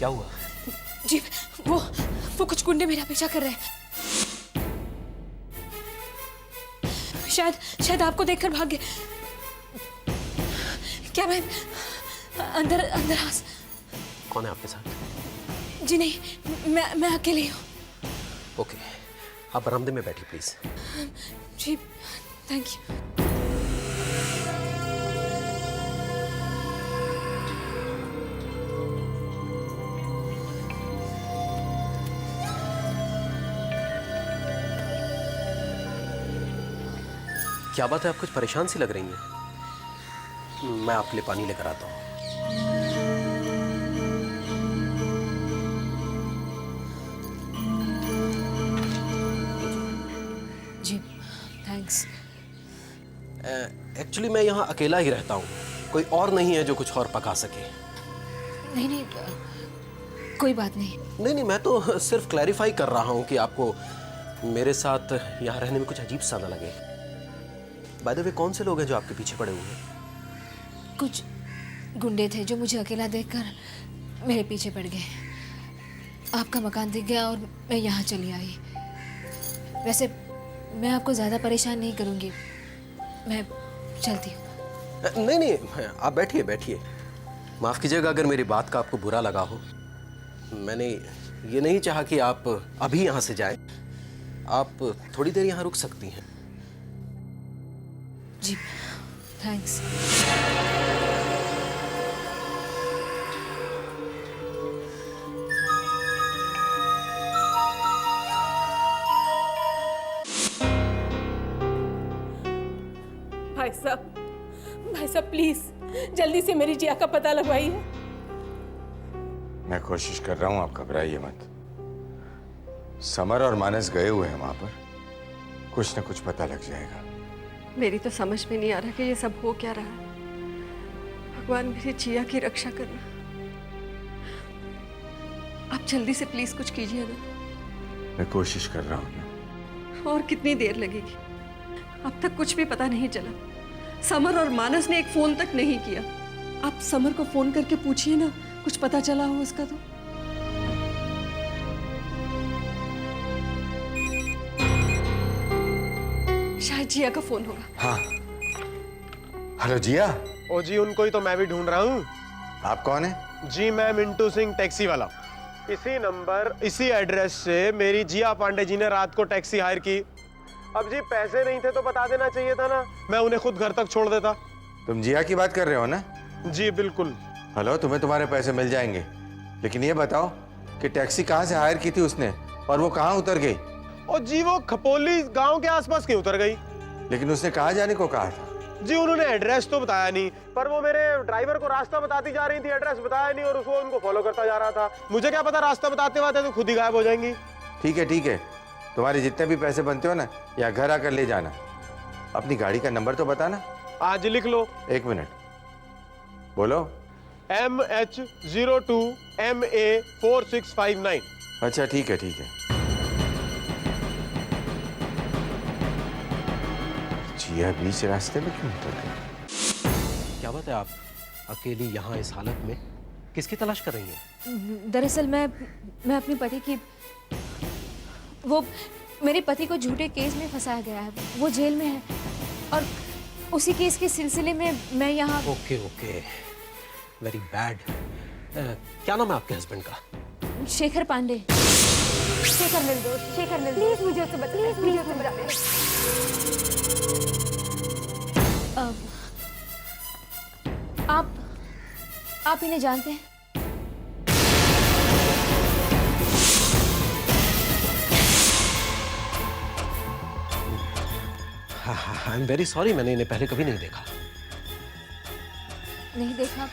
क्या हुआ? जी वो कुछ गुंडे मेरा पीछा कर रहे हैं। शायद आपको देखकर भाग गए। क्या मैं अंदर आ। कौन है आपके साथ? जी नहीं, मैं अकेली हूँ। ओके, आप बरामदे में बैठिए प्लीज। Ji thank you. क्या बात है, आप कुछ परेशान सी लग रही हैं। मैं आपके लिए पानी लेकर आता हूँ। जी थैंक्स। एक्चुअली मैं यहाँ अकेला ही रहता हूँ, कोई और नहीं है जो कुछ और पका सके। नहीं कोई बात नहीं। नहीं, मैं तो सिर्फ क्लैरिफाई कर रहा हूँ कि आपको मेरे साथ यहाँ रहने में कुछ अजीब सा ना लगे। बाय द वे, कौन से लोग हैं जो आपके पीछे पड़े हुए हैं? कुछ गुंडे थे जो मुझे अकेला देखकर मेरे पीछे पड़ गए। आपका मकान दिख गया और मैं यहाँ चली आई। वैसे मैं आपको ज़्यादा परेशान नहीं करूँगी, मैं चलती हूँ। नहीं, आप बैठिए। माफ़ कीजिएगा अगर मेरी बात का आपको बुरा लगा हो। मैंने ये नहीं चाहा कि आप अभी यहाँ से जाएं। आप थोड़ी देर यहाँ रुक सकती हैं। जी थैंक्स। भाई साहब प्लीज जल्दी से मेरी जिया का पता लगवाइए। मैं कोशिश कर रहा हूं, आप घबराइए मत। समर और मानस गए हुए हैं वहां पर, कुछ न कुछ पता लग जाएगा। मेरी तो समझ में नहीं आ रहा कि ये सब हो क्या रहा है। भगवान मेरी जिया की रक्षा करना। आप जल्दी से प्लीज कुछ कीजिए ना। मैं कोशिश कर रहा हूं ना। और कितनी देर लगेगी? अब तक कुछ भी पता नहीं चला। समर और मानस ने एक फोन तक नहीं किया। आप समर को फोन करके पूछिए ना, कुछ पता चला हो उसका तो। शायद जिया का फोन होगा। हाँ, हेलो जिया। ओ जी, उनको ही तो मैं भी ढूंढ रहा हूँ। आप कौन है? जी मैं मिंटू सिंह, टैक्सी वाला। इसी नंबर इसी एड्रेस से मेरी जिया पांडे जी ने रात को टैक्सी हायर की। अब जी पैसे नहीं थे तो बता देना चाहिए था ना, मैं उन्हें खुद घर तक छोड़ देता। तुम जिया की बात कर रहे हो ना? जी बिल्कुल। हेलो, तुम्हें तुम्हारे पैसे मिल जाएंगे, लेकिन ये बताओ कि टैक्सी कहाँ से हायर की थी उसने और वो कहाँ उतर गई? और जी वो खपोली गांव के आसपास क्यों उतर गई? लेकिन उसने कहाँ जाने को कहा था? जी उन्होंने एड्रेस तो बताया नहीं, पर वो मेरे ड्राइवर को रास्ता बताती जा रही थी, एड्रेस बताया नहीं और उसको उनको फॉलो करता जा रहा था। मुझे क्या पता रास्ता बताते बताते तो खुद ही गायब हो जाएंगी। ठीक है, तुम्हारे जितने भी पैसे बनते हो ना, या घर आकर ले जाना। अपनी गाड़ी का नंबर तो बताना। आज लिख लो। 1 मिनट, बोलो। MH02MA4659। अच्छा ठीक है। जिया बीच रास्ते में क्यों उतर गई? क्या बात है, आप अकेली यहाँ इस हालत में किसकी तलाश कर रही हैं? दरअसल मैं अपने पति की, वो मेरे पति को झूठे केस में फंसाया गया है। वो जेल में है और उसी केस के सिलसिले में मैं यहाँ। Okay, very bad. क्या नाम है आपके हस्बैंड का? शेखर पांडे। शेखर निर्दोष, प्लीज मुझे उससे बता। आप इन्हें जानते हैं? आई एम वेरी सॉरी, मैंने इन्हें पहले कभी नहीं देखा। नहीं देखा?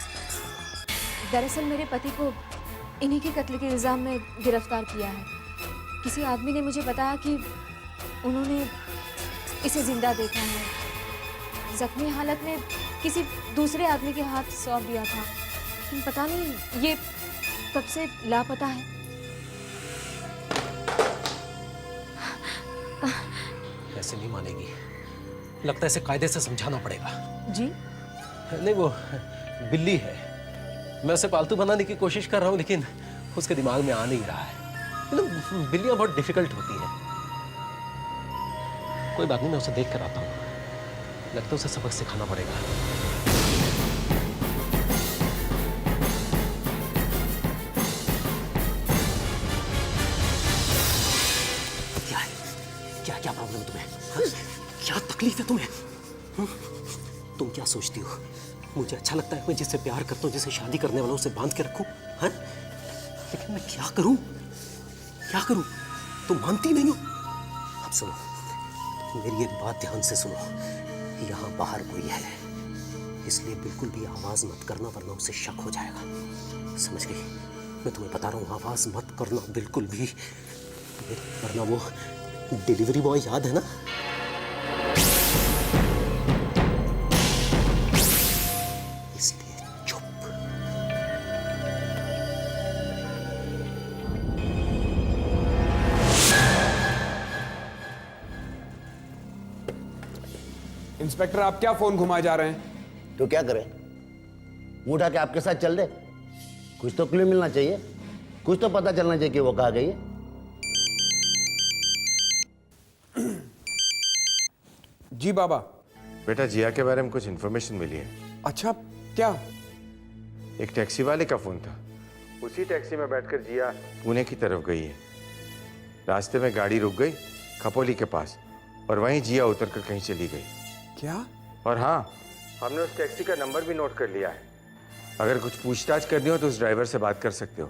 दरअसल मेरे पति को इन्हीं के कत्ल के इल्जाम में गिरफ्तार किया है। किसी आदमी ने मुझे बताया कि उन्होंने इसे जिंदा देखा है, जख्मी हालत में किसी दूसरे आदमी के हाथ सौंप दिया था, लेकिन पता नहीं ये कब से लापता है। ऐसे नहीं मानेगी, लगता है इसे कायदे से समझाना पड़ेगा। जी? नहीं, वो बिल्ली है, मैं उसे पालतू बनाने की कोशिश कर रहा हूँ, लेकिन उसके दिमाग में आ नहीं रहा है। मतलब बिल्लियां बहुत डिफिकल्ट होती हैं। कोई बात नहीं, मैं उसे देख कर आता हूँ। लगता है उसे सबक सिखाना पड़ेगा। क्या है? क्या प्रॉब्लम है तुम्हें? हाँ? क्या तकलीफ है तुम्हें? तुम क्या सोचती हो मुझे अच्छा लगता है मैं जिससे प्यार करता हूँ, जिसे शादी करने वाला हूँ, उसे बांध के रखूं? हाँ? लेकिन मैं क्या करूं? तुम मानती नहीं हो। अब सुनो, मेरी एक बात ध्यान से सुनो। यहाँ बाहर कोई है, इसलिए बिल्कुल भी आवाज मत करना, वरना उसे शक हो जाएगा। समझ गई? मैं तुम्हें बता रहा हूँ, आवाज मत करना बिल्कुल भी, वरना वो डिलीवरी बॉय याद है ना? इसलिए चुप। इंस्पेक्टर, आप क्या फोन घुमाए जा रहे हैं? तो क्या करें, मुंह उठा के आपके साथ चल दे? कुछ तो क्लू मिलना चाहिए, कुछ तो पता चलना चाहिए कि वो कहाँ गई है। जी बाबा। बेटा, जिया के बारे में कुछ इन्फॉर्मेशन मिली है। अच्छा, क्या? एक टैक्सी वाले का फोन था। उसी टैक्सी में बैठकर जिया पुणे की तरफ गई है। रास्ते में गाड़ी रुक गई खपोली के पास, और वहीं जिया उतरकर कहीं चली गई। क्या? और हाँ, हमने उस टैक्सी का नंबर भी नोट कर लिया है। अगर कुछ पूछताछ करनी हो तो उस ड्राइवर से बात कर सकते हो।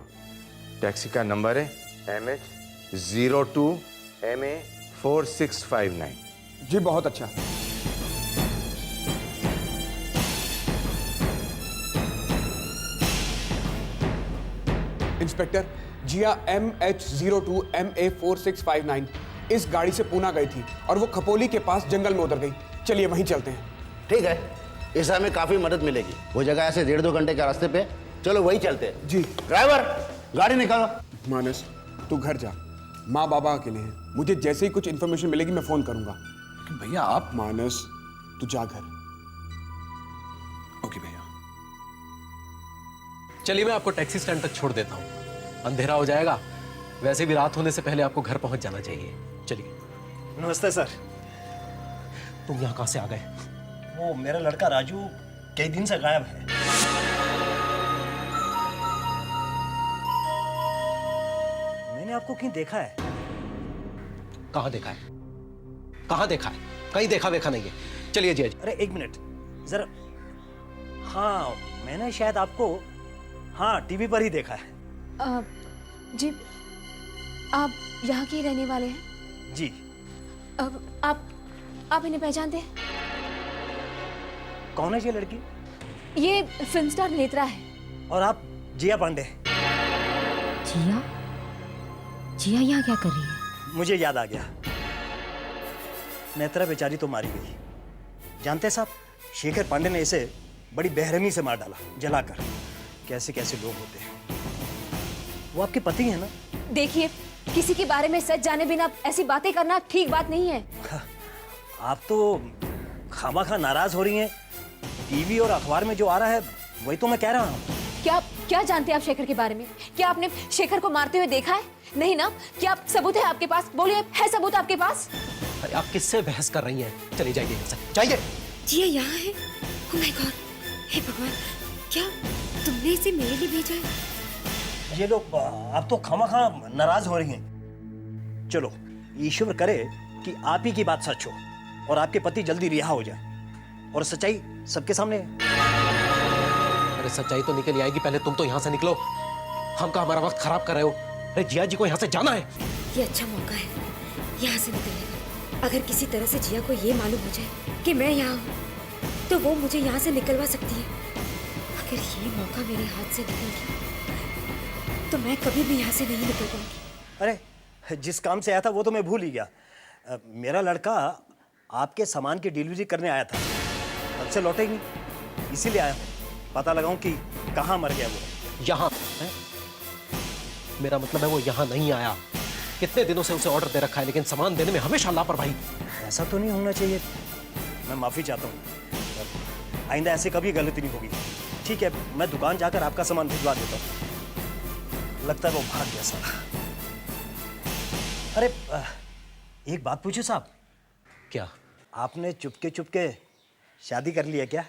टैक्सी का नंबर है MH02MA4659। जी बहुत अच्छा। इंस्पेक्टर, जिया MH02MA4659 इस गाड़ी से पूना गई थी और वो खपोली के पास जंगल में उतर गई। चलिए वहीं चलते हैं। ठीक है, इससे हमें काफी मदद मिलेगी। वो जगह ऐसे 1.5-2 घंटे के रास्ते पे, चलो वही चलते हैं। जी। ड्राइवर, गाड़ी निकालो। मानस, तू घर जा, माँ बाबा अकेले हैं। मुझे जैसे ही कुछ इन्फॉर्मेशन मिलेगी मैं फोन करूंगा। भैया आप। मानस, तू जा घर। ओके भैया। चलिए मैं आपको टैक्सी स्टैंड तक छोड़ देता हूँ, अंधेरा हो जाएगा। वैसे भी रात होने से पहले आपको घर पहुंच जाना चाहिए। चलिए। नमस्ते सर। तुम यहाँ कहाँ से आ गए? वो मेरा लड़का राजू कई दिन से गायब है। मैंने आपको कहीं देखा है। कहाँ देखा है? कहाँ देखा है? कहीं देखा वेखा नहीं है। चलिए जी। अरे एक मिनट जरा। हाँ, मैंने शायद आपको टीवी पर ही देखा है। जी, आप यहाँ के रहने वाले हैं? जी। आप इन्हें पहचानते हैं? कौन है ये लड़की? ये फिल्म स्टार नेत्रा है। और आप जिया पांडे? जिया? जिया यहाँ क्या कर रही है? मुझे याद आ गया, नेत्रा बेचारी तो मारी गई। जानते साहब, शेखर पांडे ने इसे बड़ी बेरहमी से मार डाला, जलाकर। कैसे कैसे लोग होते हैं। वो आपके पति हैं ना? देखिए, किसी के बारे में सच जाने बिना ऐसी बातें करना ठीक बात नहीं है। आप तो खामाखा नाराज हो रही हैं। टीवी और अखबार में जो आ रहा है वही तो मैं कह रहा हूँ। क्या जानते हैं आप शेखर के बारे में? क्या आपने शेखर को मारते हुए देखा है? नहीं ना? क्या सबूत है आपके पास? बोलिए, है सबूत आपके पास? अरे आप किससे बहस कर रही हैं? चलिए जाइए यहाँ से, जाइए। जिया यहाँ है? ओह माय गॉड, हे भगवान, क्या तुमने इसे मेरे लिए भेजा है? ये लोग आप तो खामाखा नाराज हो रही हैं। चलो, ईश्वर करे कि आप ही की बात सच हो और आपके पति जल्दी रिहा हो जाए और सच्चाई सबके सामने है। अरे सच्चाई तो निकल आएगी, पहले तुम तो यहाँ से निकलो। हम का हमारा वक्त खराब कर रहे हो। अरे जिया जी को यहाँ से जाना है। ये अच्छा मौका है, यहाँ से निकलने का। अगर किसी तरह से जिया को ये मालूम हो जाए कि मैं यहाँ हूँ, तो वो मुझे यहाँ से निकलवा सकती है। अगर ये मौका मेरे हाथ से निकल गया, तो मैं कभी भी यहाँ से नहीं निकल पाऊंगी। अरे, जिस काम से आया था वो तो मैं भूल ही गया। मेरा लड़का आपके सामान की डिलीवरी करने आया था, अब से लौटे ही नहीं, इसीलिए आया हूँ। पता लगाऊं कि कहाँ मर गया वो। यहाँ है? मेरा मतलब है वो यहाँ नहीं आया। कितने दिनों से उसे ऑर्डर दे रखा है, लेकिन सामान देने में हमेशा लापरवाही। ऐसा तो नहीं होना चाहिए। मैं माफी चाहता हूँ, आइंदा ऐसे कभी गलती नहीं होगी। ठीक है, मैं दुकान जाकर आपका सामान भिजवा देता हूँ। लगता है वो भाग गया साला। अरे एक बात पूछूं साहब, क्या? आपने चुपके चुपके शादी कर लिया क्या?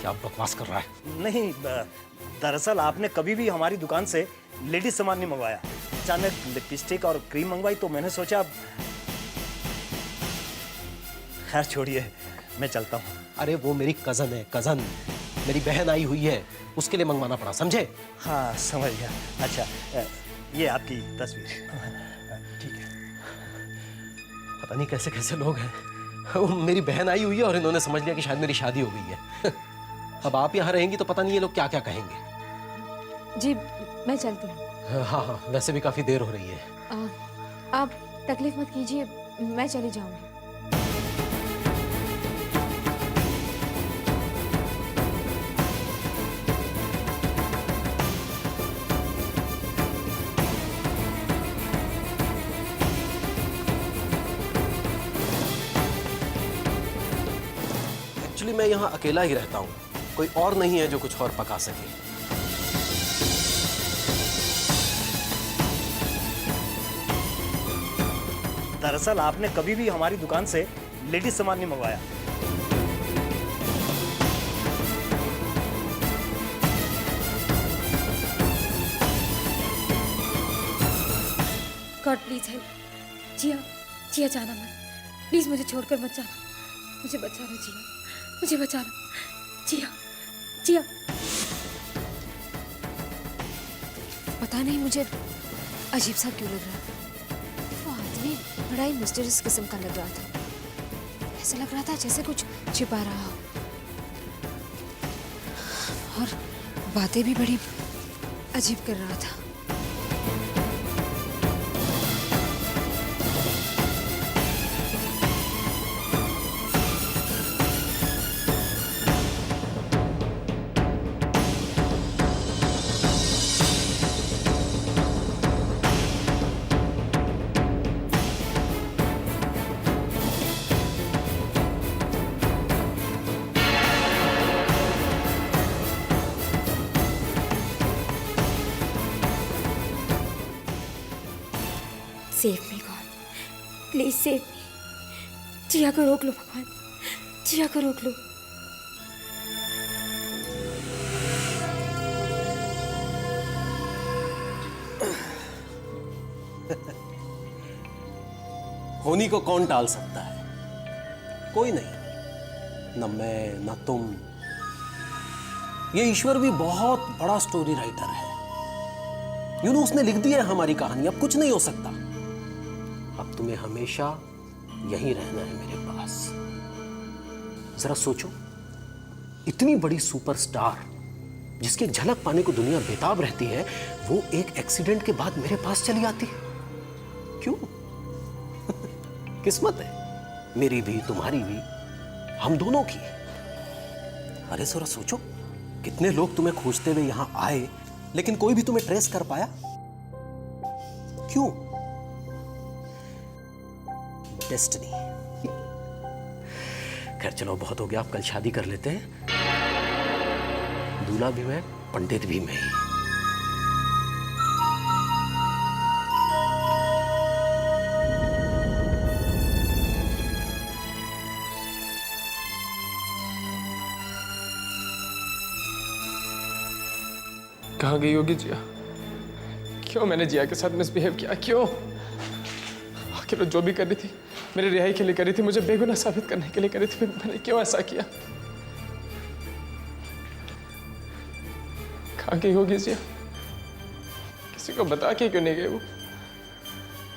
क्या बकवास कर रहा है? नहीं, दरअसल आपने कभी भी हमारी दुकान से लेडीज सामान नहीं मंगवाया। अचानक लिपस्टिक और क्रीम मंगवाई तो मैंने सोचा, खैर छोड़िए, मैं चलता हूँ। अरे वो मेरी कजन है, कजन, मेरी बहन आई हुई है, उसके लिए मंगवाना पड़ा, समझे? हाँ समझ गया। अच्छा, ये आपकी तस्वीर। ठीक है। पता नहीं कैसे कैसे लोग हैं। वो मेरी बहन आई हुई है और इन्होंने समझ लिया कि शायद मेरी शादी हो गई है। अब आप यहाँ रहेंगी तो पता नहीं ये लोग क्या क्या कहेंगे। जी मैं चलती हूँ। हाँ हाँ, वैसे भी काफी देर हो रही है। आप तकलीफ मत कीजिए, मैं चली जाऊंगी। एक्चुअली मैं यहाँ अकेला ही रहता हूँ, कोई और नहीं है जो कुछ और पका सके। दरअसल आपने कभी भी हमारी दुकान से लेडीज सामान नहीं मंगवाया। God please help. Jiya, Jiya जाना मत, प्लीज मुझे छोड़कर मत जाना। मुझे बचा लो जिया, मुझे बचा लो। जिया, जिया। पता नहीं मुझे अजीब सा क्यों लग रहा है। वो आदमी बड़ा ही मिस्टीरियस किस्म का लग रहा था। ऐसा लग रहा था जैसे कुछ छिपा रहा हो, और बातें भी बड़ी अजीब कर रहा था। Save me god, please save me. Jiya को रोक लो भगवान, जिया को रोक लो। होनी को कौन टाल सकता है? कोई नहीं, न मैं न तुम। ये ईश्वर भी बहुत बड़ा स्टोरी राइटर है। उसने लिख दी है हमारी कहानी, अब कुछ नहीं हो सकता। अब तुम्हें हमेशा यहीं रहना है मेरे पास। जरा सोचो, इतनी बड़ी सुपरस्टार जिसकी झलक पाने को दुनिया बेताब रहती है, वो एक एक्सीडेंट के बाद मेरे पास चली आती है। क्यों? किस्मत है, मेरी भी तुम्हारी भी, हम दोनों की। अरे जरा सोचो, कितने लोग तुम्हें खोजते हुए यहां आए, लेकिन कोई भी तुम्हें ट्रेस कर पाया? क्यों? डेस्टिनी। खैर चलो, बहुत हो गया, आप कल शादी कर लेते हैं। दूल्हा भी मैं, पंडित भी मैं ही। कहाँ गई होगी जिया? क्यों मैंने जिया के साथ मिसबिहेव किया? क्यों? आखिर वो जो भी कर रही थी मेरी रिहाई के लिए कर रही थी, मुझे बेगुनाह साबित करने के लिए कर रही थी, मैंने क्यों ऐसा किया? कहाँ गई होगी जिया? किसी को बता के क्यों नहीं गई वो?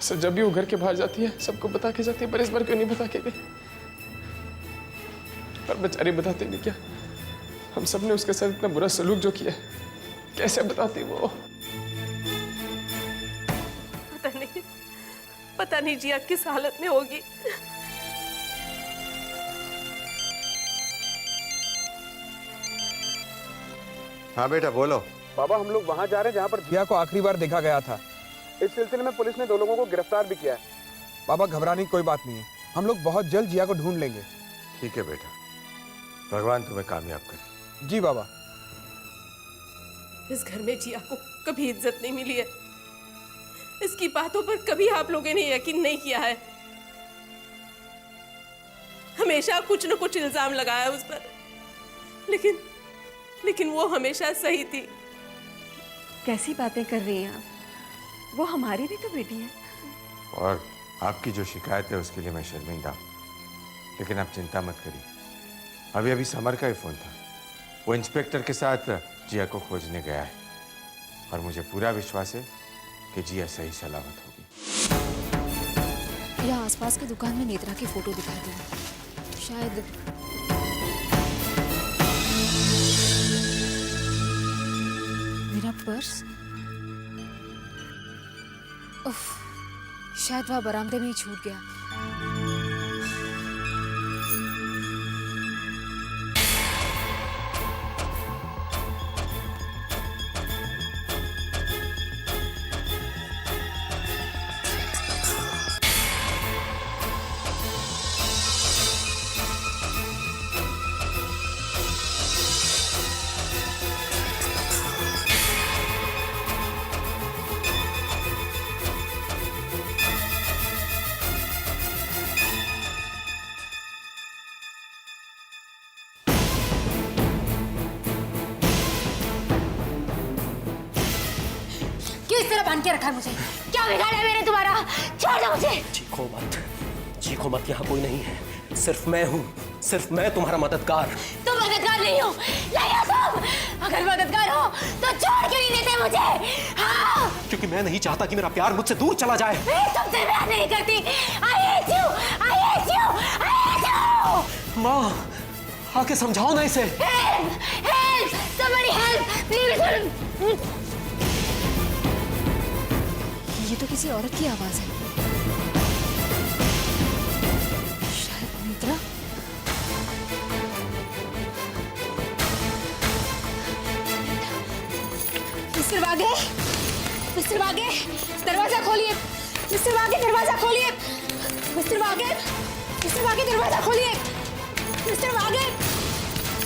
सर जब भी वो घर के बाहर जाती है सबको बता के जाती है, पर इस बार क्यों नहीं बता के गई? पर बेचारी बताती नहीं क्या? हम सब ने उसके साथ इतना बुरा सलूक जो किया, कैसे बताती वो? पता नहीं जिया किस हालत में होगी। हाँ बेटा बोलो। बाबा हम लोग वहां जा रहे हैं जहां पर जिया को आखिरी बार देखा गया था। इस सिलसिले में पुलिस ने 2 लोगों को गिरफ्तार भी किया है। बाबा घबराने की कोई बात नहीं है, हम लोग बहुत जल्द जिया को ढूंढ लेंगे। ठीक है बेटा, भगवान तुम्हें कामयाब करे। जी बाबा। इस घर में जिया को कभी इज्जत नहीं मिली है। इसकी बातों पर कभी आप लोगों ने यकीन नहीं किया है। हमेशा कुछ न कुछ इल्जाम लगाया उस पर, लेकिन वो हमेशा सही थी। कैसी बातें कर रही हैं आप? वो हमारी भी तो बेटी है। और आपकी जो शिकायत है उसके लिए मैं शर्मिंदा हूं। लेकिन आप चिंता मत करिए, अभी अभी समर का ही फोन था। वो इंस्पेक्टर के साथ जिया को खोजने गया है और मुझे पूरा विश्वास है कि जिया सही सलामत होगी। यहाँ आसपास की दुकान में नेत्रा की फोटो दिखाई दी, शायद मेरा पर्स। उफ, शायद वह बरामदे में ही छूट गया। किस तरह बांध के रखा है मुझे? क्या बिगाड़ा है मैंने तुम्हारा? छोड़ दो मुझे। चीखो मत, यहाँ कोई नहीं है, सिर्फ मैं हूँ, सिर्फ मैं तुम्हारा मददगार। तुम मददगार नहीं हो, नहीं हो तुम। अगर मददगार हो तो छोड़ क्यों नहीं देते मुझे? हाँ, क्योंकि मैं नहीं चाहता कि मेरा प्यार मुझसे दूर चला जाए। मैं तुमसे प्यार नहीं करती। I hate you, I hate you, I hate you। माँ, आके समझाओ ना इसे। Help, help, somebody help, please। ये तो किसी औरत की आवाज है, शायद नेत्रा। मिस्टर वागे, मिस्टर वागे, दरवाजा खोलिए। मिस्टर वागे, दरवाजा खोलिए। मिस्टर वागे, मिस्टर वागे, दरवाजा खोलिए। मिस्टर वागे,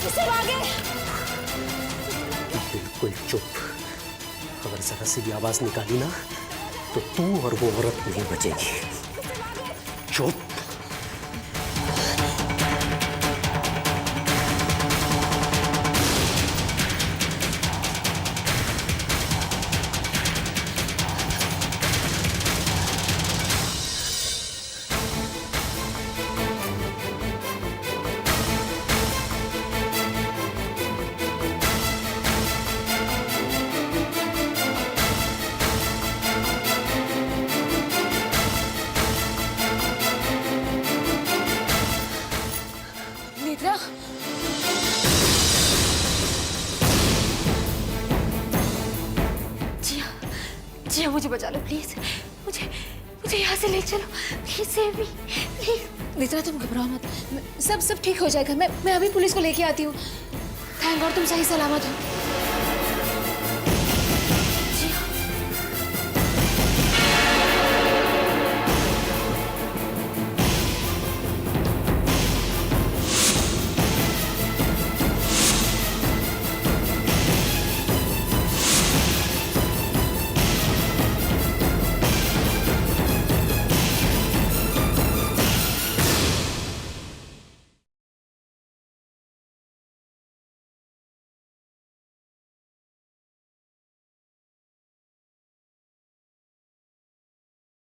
मिस्टर वागे। बिल्कुल चुप। अगर जरा सी भी आवाज निकाली ना तो तू और वो औरत नहीं बचेगी। चुप। नेत्रा, जिया मुझे बचा लो प्लीज। मुझे यहाँ से ले चलो please, save me please. Netra तुम घबराओ मत, सब ठीक हो जाएगा। मैं अभी पुलिस को लेके आती हूँ। थैंक गॉड तुम सही सलामत हो।